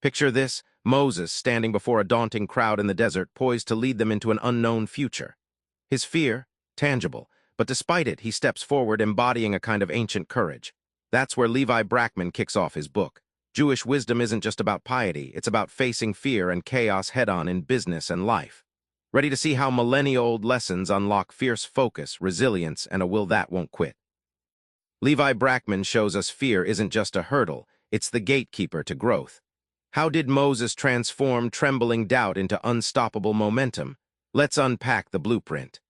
Picture this, Moses standing before a daunting crowd in the desert, poised to lead them into an unknown future. His fear, tangible, but despite it, he steps forward embodying a kind of ancient courage. That's where Levi Brackman kicks off his book. Jewish wisdom isn't just about piety, it's about facing fear and chaos head-on in business and life. Ready to see how millennia-old lessons unlock fierce focus, resilience, and a will that won't quit? Levi Brackman shows us fear isn't just a hurdle, it's the gatekeeper to growth. How did Moses transform trembling doubt into unstoppable momentum? Let's unpack the blueprint.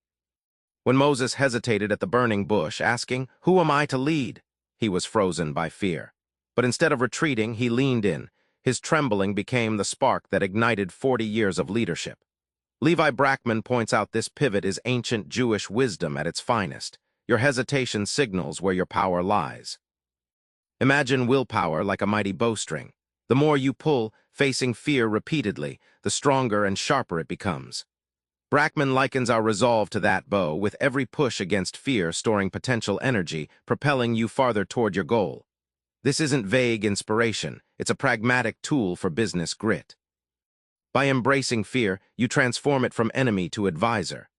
When Moses hesitated at the burning bush, asking, "Who am I to lead?" he was frozen by fear. But instead of retreating, he leaned in. His trembling became the spark that ignited 40 years of leadership. Levi Brackman points out this pivot is ancient Jewish wisdom at its finest. Your hesitation signals where your power lies. Imagine willpower like a mighty bowstring. The more you pull, facing fear repeatedly, the stronger and sharper it becomes. Brackman likens our resolve to that bow, with every push against fear storing potential energy, propelling you farther toward your goal. This isn't vague inspiration, it's a pragmatic tool for business grit. By embracing fear, you transform it from enemy to advisor.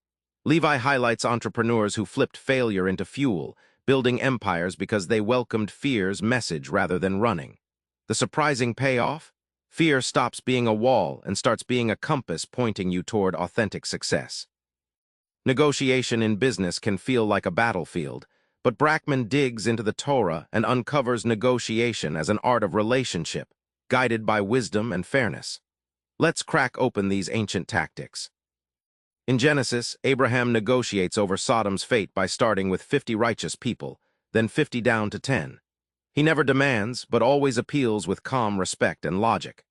Levi highlights entrepreneurs who flipped failure into fuel, building empires because they welcomed fear's message rather than running. The surprising payoff? Fear stops being a wall and starts being a compass pointing you toward authentic success. Negotiation in business can feel like a battlefield, but Brackman digs into the Torah and uncovers negotiation as an art of relationship, guided by wisdom and fairness. Let's crack open these ancient tactics. In Genesis, Abraham negotiates over Sodom's fate by starting with 50 righteous people, then 50 down to 10. He never demands, but always appeals with calm respect and logic.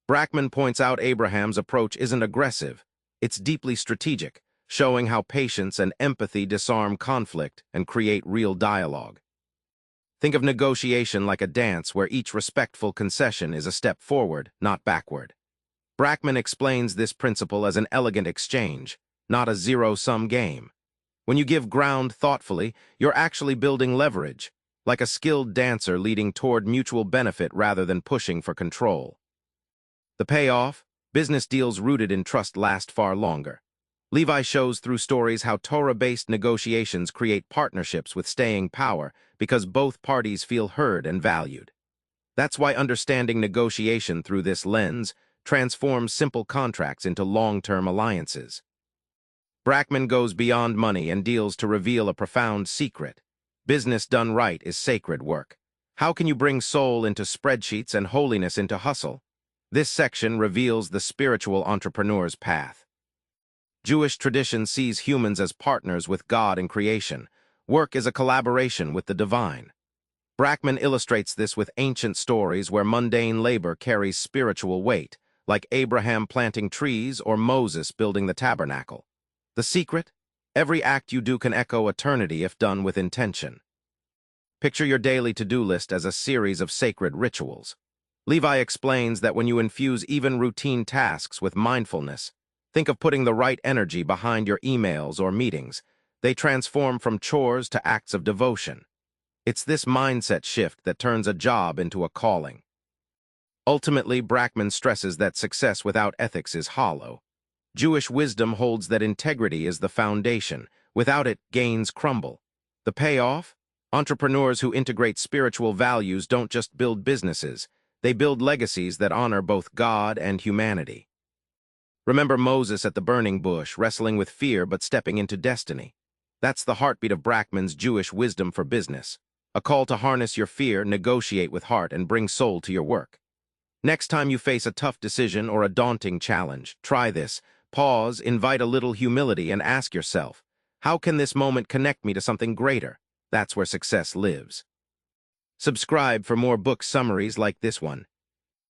Brackman points out Abraham's approach isn't aggressive, it's deeply strategic, showing how patience and empathy disarm conflict and create real dialogue. Think of negotiation like a dance where each respectful concession is a step forward, not backward. Brackman explains this principle as an elegant exchange, not a zero-sum game. When you give ground thoughtfully, you're actually building leverage, like a skilled dancer leading toward mutual benefit rather than pushing for control. The payoff? Business deals rooted in trust last far longer. Levi shows through stories how Torah-based negotiations create partnerships with staying power because both parties feel heard and valued. That's why understanding negotiation through this lens transforms simple contracts into long-term alliances. Brackman goes beyond money and deals to reveal a profound secret. Business done right is sacred work. How can you bring soul into spreadsheets and holiness into hustle? This section reveals the spiritual entrepreneur's path. Jewish tradition sees humans as partners with God in creation. Work is a collaboration with the divine. Brackman illustrates this with ancient stories where mundane labor carries spiritual weight, like Abraham planting trees or Moses building the tabernacle. The secret? Every act you do can echo eternity if done with intention. Picture your daily to-do list as a series of sacred rituals. Levi explains that when you infuse even routine tasks with mindfulness, think of putting the right energy behind your emails or meetings. They transform from chores to acts of devotion. It's this mindset shift that turns a job into a calling. Ultimately, Brackman stresses that success without ethics is hollow. Jewish wisdom holds that integrity is the foundation. Without it, gains crumble. The payoff? Entrepreneurs who integrate spiritual values don't just build businesses, they build legacies that honor both God and humanity. Remember Moses at the burning bush, wrestling with fear but stepping into destiny. That's the heartbeat of Brackman's Jewish wisdom for business. A call to harness your fear, negotiate with heart, and bring soul to your work. Next time you face a tough decision or a daunting challenge, try this. Pause, invite a little humility, and ask yourself, how can this moment connect me to something greater? That's where success lives. Subscribe for more book summaries like this one.